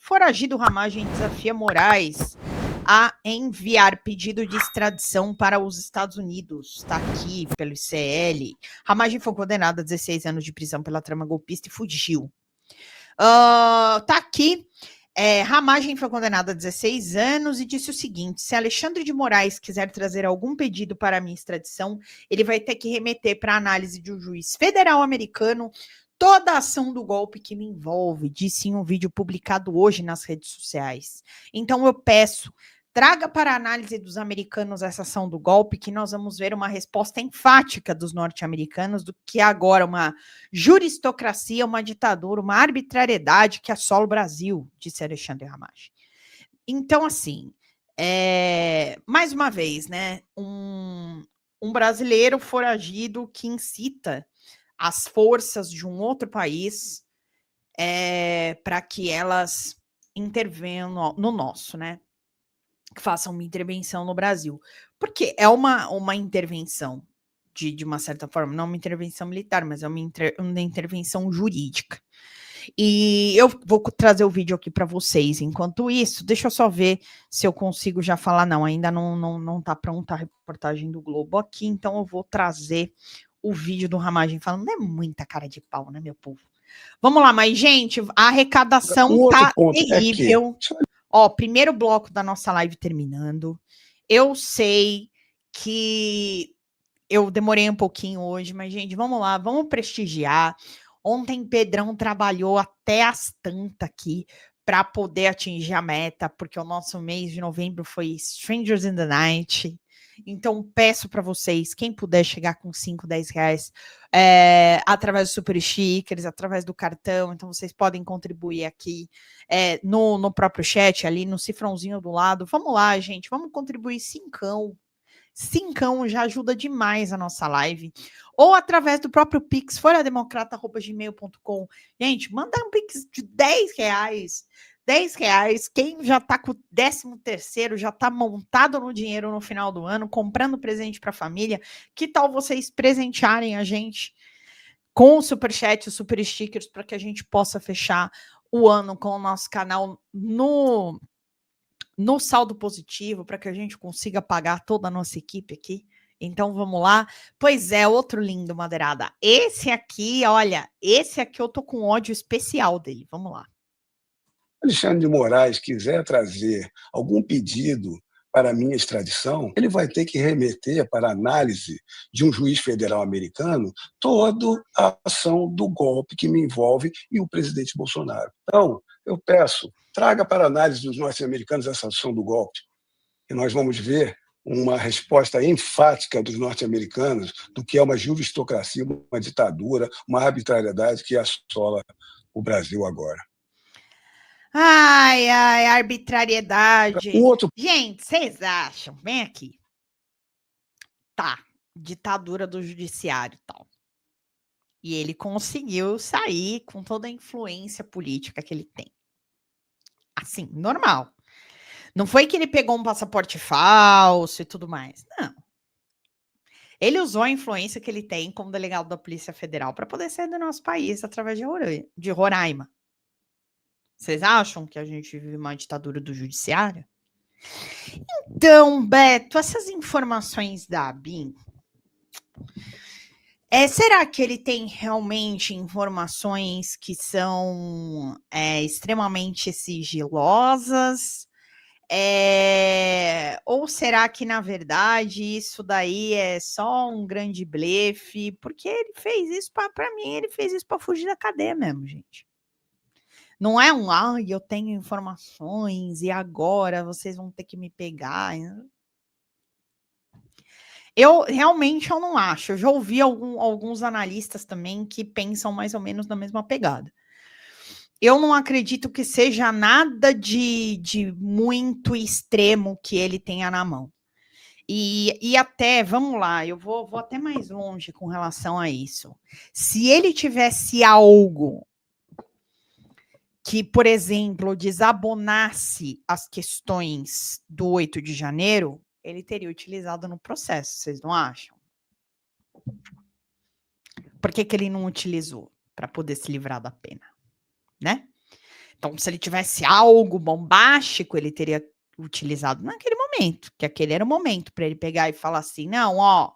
Foragido Ramagem desafia Moraes a enviar pedido de extradição para os Estados Unidos. Está aqui pelo ICL. Ramagem foi condenado a 16 anos de prisão pela trama golpista e fugiu. Tá aqui. Ramagem foi condenado a 16 anos e disse o seguinte: se Alexandre de Moraes quiser trazer algum pedido para a minha extradição, ele vai ter que remeter para a análise de um juiz federal americano toda a ação do golpe que me envolve, disse em um vídeo publicado hoje nas redes sociais. Então eu peço, traga para a análise dos americanos essa ação do golpe, que nós vamos ver uma resposta enfática dos norte-americanos do que agora uma juristocracia, uma ditadura, uma arbitrariedade que assola o Brasil, disse Alexandre Ramagem. Então, assim, mais uma vez, né, um brasileiro foragido que incita as forças de um outro país para que elas intervenham no nosso, né? Que façam uma intervenção no Brasil. Porque é uma intervenção, de uma certa forma, não uma intervenção militar, mas é uma intervenção jurídica. E eu vou trazer o vídeo aqui para vocês. Enquanto isso, deixa eu só ver se eu consigo já falar. Não, ainda não tá pronta a reportagem do Globo aqui, então eu vou trazer o vídeo do Ramagem falando. Não é muita cara de pau, né, meu povo? Vamos lá, mas, gente, a arrecadação tá terrível. Ó, primeiro bloco da nossa live terminando. Eu sei que eu demorei um pouquinho hoje, mas, gente, vamos lá, vamos prestigiar. Ontem, Pedrão trabalhou até as tantas aqui para poder atingir a meta, porque o nosso mês de novembro foi Strangers in the Night. Então, peço para vocês, quem puder chegar com 5, 10 reais, através do Super Stickers, através do cartão, então vocês podem contribuir aqui no próprio chat, ali no cifrãozinho do lado. Vamos lá, gente, vamos contribuir 5. 5 já ajuda demais a nossa live. Ou através do próprio Pix, forademocrata@gmail.com. Gente, manda um Pix de 10 reais. 10 reais. Quem já está com o 13º, já está montado no dinheiro no final do ano, comprando presente para a família. Que tal vocês presentearem a gente com o Superchat, os Super Stickers, para que a gente possa fechar o ano com o nosso canal no saldo positivo, para que a gente consiga pagar toda a nossa equipe aqui. Então vamos lá. Pois é, outro lindo, madeirada. Esse aqui, olha, esse aqui eu tô com ódio especial dele. Vamos lá. Alexandre de Moraes quiser trazer algum pedido para a minha extradição, ele vai ter que remeter para a análise de um juiz federal americano toda a ação do golpe que me envolve e o presidente Bolsonaro. Então, eu peço, traga para a análise dos norte-americanos essa ação do golpe, e nós vamos ver uma resposta enfática dos norte-americanos do que é uma juristocracia, uma ditadura, uma arbitrariedade que assola o Brasil agora. Ai, arbitrariedade. Gente, vocês acham? Vem aqui. Tá, ditadura do judiciário e tal. E ele conseguiu sair com toda a influência política que ele tem. Assim, normal. Não foi que ele pegou um passaporte falso e tudo mais. Não. Ele usou a influência que ele tem como delegado da Polícia Federal para poder sair do nosso país através de Roraima. Vocês acham que a gente vive uma ditadura do judiciário? Então, Beto, essas informações da ABIN, será que ele tem realmente informações que são extremamente sigilosas? Ou será que, na verdade, isso daí é só um grande blefe? Porque ele fez isso para mim, ele fez isso para fugir da cadeia mesmo, gente. Não é eu tenho informações e agora vocês vão ter que me pegar. Eu não acho. Eu já ouvi alguns analistas também que pensam mais ou menos na mesma pegada. Eu não acredito que seja nada de muito extremo que ele tenha na mão. E até, vamos lá, eu vou até mais longe com relação a isso. Se ele tivesse algo que, por exemplo, desabonasse as questões do 8 de janeiro, ele teria utilizado no processo, vocês não acham? Por que ele não utilizou? Para poder se livrar da pena, né? Então, se ele tivesse algo bombástico, ele teria utilizado naquele momento, que aquele era o momento para ele pegar e falar assim, não, ó,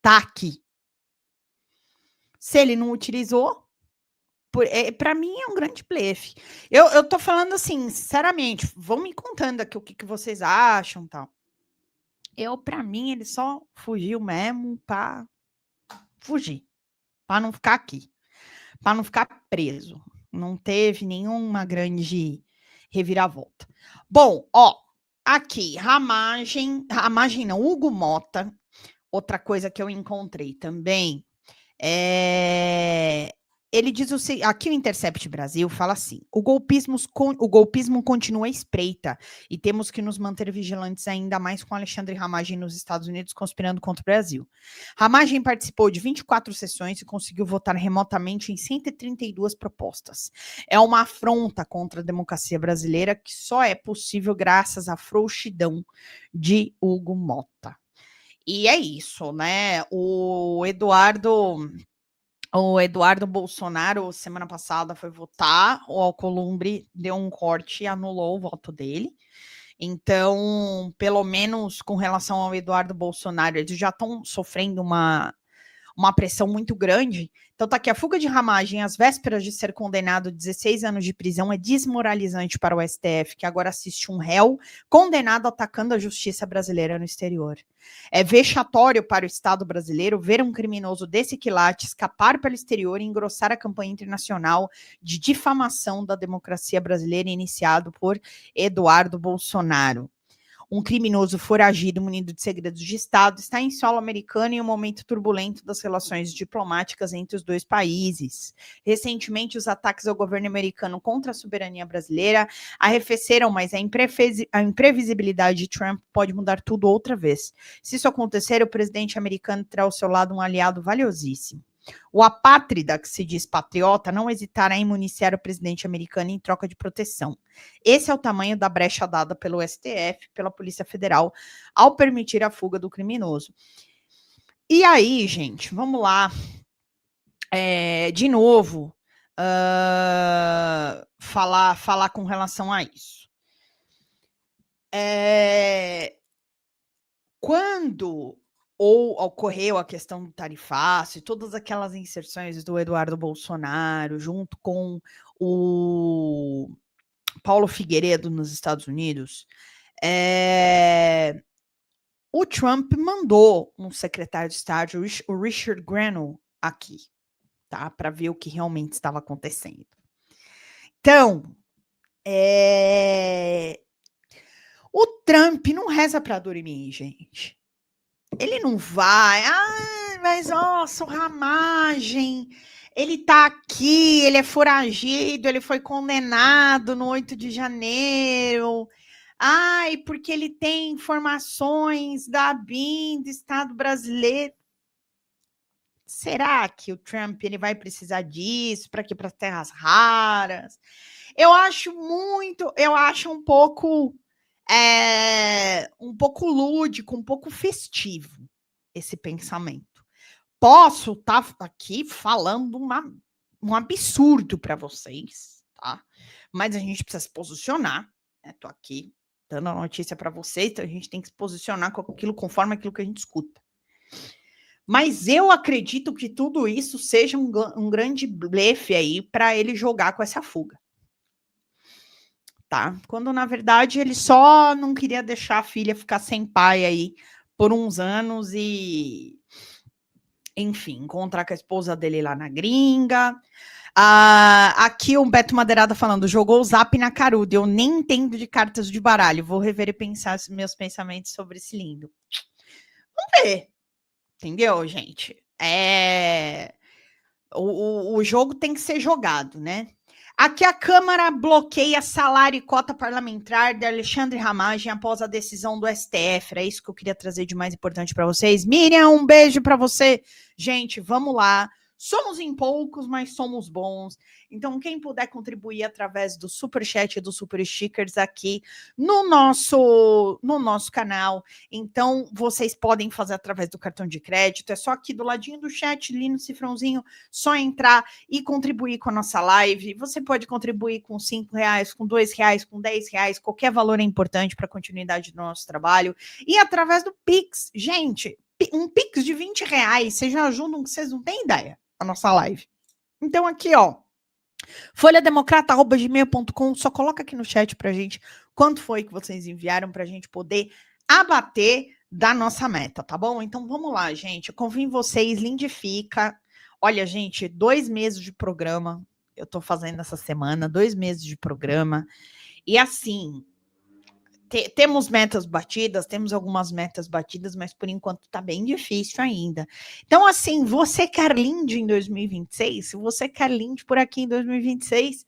tá aqui. Se ele não utilizou, para mim é um grande blefe. Eu tô falando assim, sinceramente, vão me contando aqui o que vocês acham, tal. Para mim, ele só fugiu mesmo para fugir, para não ficar aqui, para não ficar preso. Não teve nenhuma grande reviravolta. Bom, ó, aqui, Ramagem não, Hugo Mota, outra coisa que eu encontrei também, ele diz aqui o Intercept Brasil fala assim: o golpismo continua à espreita e temos que nos manter vigilantes ainda mais com Alexandre Ramagem nos Estados Unidos conspirando contra o Brasil. Ramagem participou de 24 sessões e conseguiu votar remotamente em 132 propostas. É uma afronta contra a democracia brasileira que só é possível graças à frouxidão de Hugo Mota. E é isso, né? O Eduardo Bolsonaro, semana passada, foi votar, o Alcolumbre deu um corte e anulou o voto dele. Então, pelo menos com relação ao Eduardo Bolsonaro, eles já estão sofrendo uma pressão muito grande. Então tá aqui, a fuga de Ramagem às vésperas de ser condenado a 16 anos de prisão é desmoralizante para o STF, que agora assiste um réu condenado atacando a justiça brasileira no exterior. É vexatório para o Estado brasileiro ver um criminoso desse quilate escapar pelo exterior e engrossar a campanha internacional de difamação da democracia brasileira iniciado por Eduardo Bolsonaro. Um criminoso foragido munido de segredos de Estado está em solo americano em um momento turbulento das relações diplomáticas entre os dois países. Recentemente, os ataques ao governo americano contra a soberania brasileira arrefeceram, mas a imprevisibilidade de Trump pode mudar tudo outra vez. Se isso acontecer, o presidente americano terá ao seu lado um aliado valiosíssimo. O apátrida, que se diz patriota, não hesitará em municiar o presidente americano em troca de proteção. Esse é o tamanho da brecha dada pelo STF, pela Polícia Federal, ao permitir a fuga do criminoso. E aí, gente, vamos lá. De novo, falar com relação a isso. Quando ocorreu a questão do tarifaço e todas aquelas inserções do Eduardo Bolsonaro junto com o Paulo Figueiredo nos Estados Unidos, o Trump mandou um secretário de Estado, o Richard Grenell, aqui, tá, para ver o que realmente estava acontecendo. Então, o Trump não reza para dormir, gente. Ele não vai, mas nossa, o Ramagem, ele tá aqui, ele é foragido, ele foi condenado no 8 de janeiro, porque ele tem informações da ABIN, do Estado brasileiro. Será que o Trump ele vai precisar disso para quê? Para as terras raras? Eu acho um pouco lúdico, um pouco festivo esse pensamento. Posso estar aqui falando um absurdo para vocês, tá? Mas a gente precisa se posicionar. Estou aqui dando a notícia para vocês, então a gente tem que se posicionar conforme aquilo que a gente escuta. Mas eu acredito que tudo isso seja um grande blefe aí para ele jogar com essa fuga. Tá? Quando, na verdade, ele só não queria deixar a filha ficar sem pai aí por uns anos e, enfim, encontrar com a esposa dele lá na gringa. Aqui o Beto Madeirada falando, jogou o Zap na caruda, eu nem entendo de cartas de baralho, vou rever e pensar meus pensamentos sobre esse lindo. Vamos ver, entendeu, gente? O jogo tem que ser jogado, né? Aqui a Câmara bloqueia salário e cota parlamentar de Alexandre Ramagem após a decisão do STF. Era isso que eu queria trazer de mais importante para vocês. Miriam, um beijo para você. Gente, vamos lá. Somos em poucos, mas somos bons. Então, quem puder contribuir através do Superchat e do Super Stickers aqui no nosso canal. Então, vocês podem fazer através do cartão de crédito. É só aqui do ladinho do chat, ali no cifrãozinho, só entrar e contribuir com a nossa live. Você pode contribuir com R$5, com R$2, com R$10. Qualquer valor é importante para a continuidade do nosso trabalho. E através do Pix. Gente, um Pix de R$20, vocês já ajudam que vocês não têm ideia a nossa live. Então aqui, ó, folhademocrata@gmail.com, só coloca aqui no chat pra gente quanto foi que vocês enviaram pra gente poder abater da nossa meta, tá bom? Então vamos lá, gente, eu confio em vocês, lindifica. Olha, gente, 2 meses de programa, eu tô fazendo essa semana, 2 meses de programa, e assim, temos metas batidas, temos algumas metas batidas, mas por enquanto tá bem difícil ainda. Então, assim, você quer Linde em 2026? Se você quer Linde por aqui em 2026,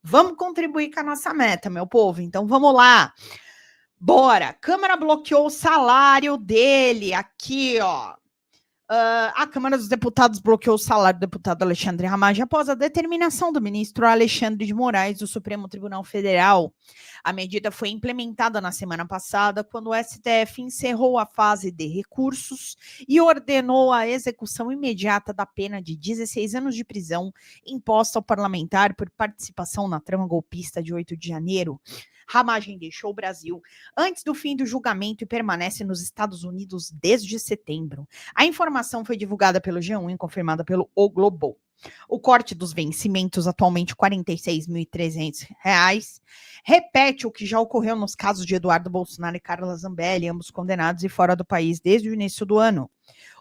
vamos contribuir com a nossa meta, meu povo. Então, vamos lá. Bora. Câmara bloqueou o salário dele. Aqui, ó. A Câmara dos Deputados bloqueou o salário do deputado Alexandre Ramagem após a determinação do ministro Alexandre de Moraes do Supremo Tribunal Federal. A medida foi implementada na semana passada, quando o STF encerrou a fase de recursos e ordenou a execução imediata da pena de 16 anos de prisão imposta ao parlamentar por participação na trama golpista de 8 de janeiro. Ramagem deixou o Brasil antes do fim do julgamento e permanece nos Estados Unidos desde setembro. A informação foi divulgada pelo G1 e confirmada pelo O Globo. O corte dos vencimentos, atualmente R$ 46.300, repete o que já ocorreu nos casos de Eduardo Bolsonaro e Carla Zambelli, ambos condenados e fora do país desde o início do ano.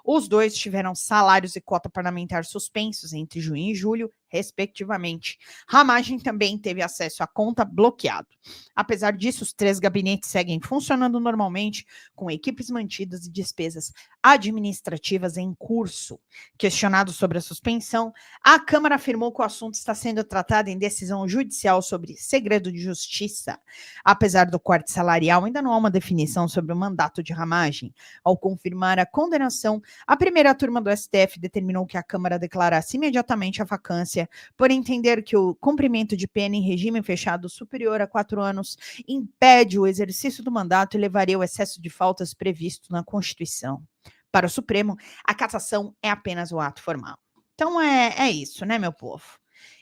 Os dois tiveram salários e cota parlamentar suspensos entre junho e julho, respectivamente. Ramagem também teve acesso à conta bloqueado. Apesar disso, os 3 gabinetes seguem funcionando normalmente, com equipes mantidas e despesas administrativas em curso. Questionado sobre a suspensão, a Câmara afirmou que o assunto está sendo tratado em decisão judicial sobre segredo de justiça. Apesar do corte salarial, ainda não há uma definição sobre o mandato de Ramagem. Ao confirmar a condenação, a primeira turma do STF determinou que a Câmara declarasse imediatamente a vacância, por entender que o cumprimento de pena em regime fechado superior a 4 anos impede o exercício do mandato e levaria ao excesso de faltas previsto na Constituição. Para o Supremo, a cassação é apenas o ato formal. Então é isso, né, meu povo?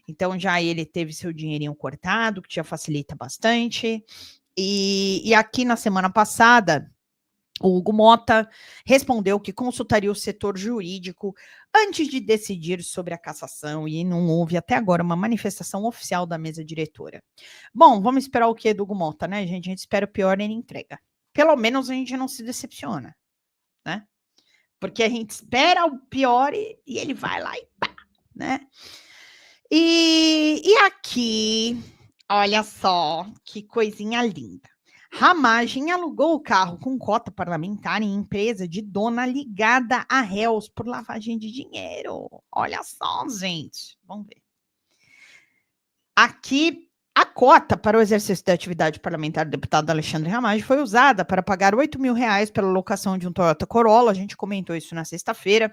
Então já ele teve seu dinheirinho cortado, que já facilita bastante. E aqui na semana passada, o Hugo Mota respondeu que consultaria o setor jurídico antes de decidir sobre a cassação e não houve até agora uma manifestação oficial da mesa diretora. Bom, vamos esperar o que do Hugo Mota, né, gente? A gente espera o pior e ele entrega. Pelo menos a gente não se decepciona, né? Porque a gente espera o pior e ele vai lá e pá, né? E aqui, olha só que coisinha linda. Ramagem alugou o carro com cota parlamentar em empresa de dona ligada a réus por lavagem de dinheiro. Olha só, gente. Vamos ver. Aqui, a cota para o exercício da atividade parlamentar do deputado Alexandre Ramagem foi usada para pagar R$8 mil pela locação de um Toyota Corolla. A gente comentou isso na sexta-feira.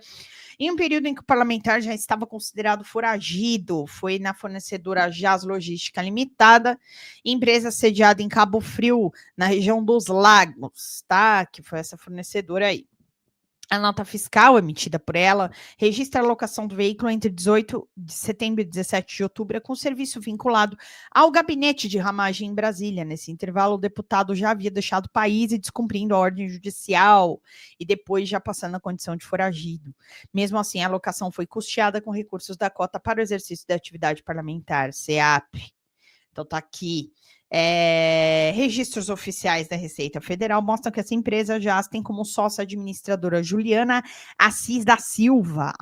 Em um período em que o parlamentar já estava considerado foragido, foi na fornecedora Jazz Logística Limitada, empresa sediada em Cabo Frio, na região dos Lagos, tá? Que foi essa fornecedora aí. A nota fiscal emitida por ela registra a alocação do veículo entre 18 de setembro e 17 de outubro com serviço vinculado ao gabinete de Ramagem em Brasília. Nesse intervalo, o deputado já havia deixado o país e descumprindo a ordem judicial e depois já passando a condição de foragido. Mesmo assim, a alocação foi custeada com recursos da cota para o exercício da atividade parlamentar, CEAP. Então tá aqui. Registros oficiais da Receita Federal mostram que essa empresa já tem como sócia administradora Juliana Assis da Silva.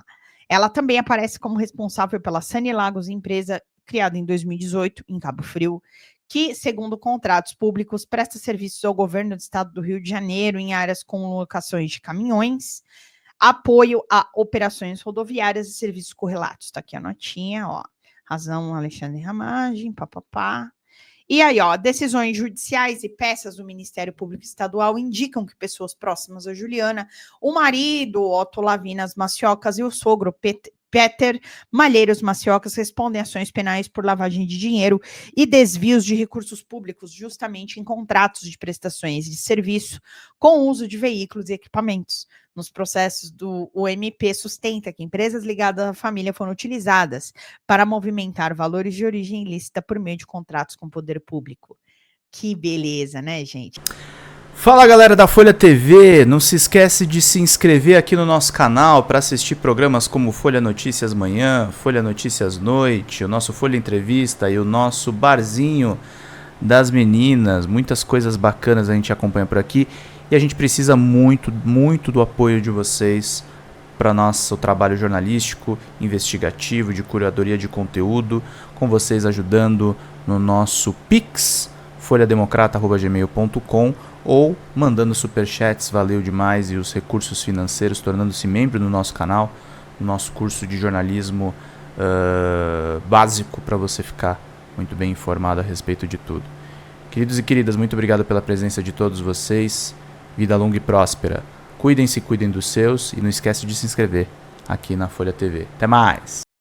Ela também aparece como responsável pela Sani Lagos, empresa criada em 2018 em Cabo Frio, que, segundo contratos públicos, presta serviços ao governo do estado do Rio de Janeiro em áreas como locações de caminhões, apoio a operações rodoviárias e serviços correlatos. Está aqui a notinha, ó. Razão Alexandre Ramagem, papapá. E aí, ó, decisões judiciais e peças do Ministério Público Estadual indicam que pessoas próximas a Juliana, o marido, Otto Lavinas Maciocas, e o sogro Peter Malheiros Maciocas respondem ações penais por lavagem de dinheiro e desvios de recursos públicos, justamente em contratos de prestações de serviço com uso de veículos e equipamentos. Nos processos do MP sustenta que empresas ligadas à família foram utilizadas para movimentar valores de origem ilícita por meio de contratos com o poder público. Que beleza, né, gente? Fala, galera da Folha TV, não se esquece de se inscrever aqui no nosso canal para assistir programas como Folha Notícias Manhã, Folha Notícias Noite, o nosso Folha Entrevista e o nosso Barzinho das Meninas. Muitas coisas bacanas a gente acompanha por aqui e a gente precisa muito do apoio de vocês para nosso trabalho jornalístico, investigativo, de curadoria de conteúdo, com vocês ajudando no nosso Pix, folhademocrata@gmail.com, ou mandando superchats, valeu demais, e os recursos financeiros, tornando-se membro do nosso canal, no nosso curso de jornalismo básico, para você ficar muito bem informado a respeito de tudo. Queridos e queridas, muito obrigado pela presença de todos vocês, vida longa e próspera, cuidem-se, cuidem dos seus, e não esquece de se inscrever aqui na Folha TV. Até mais!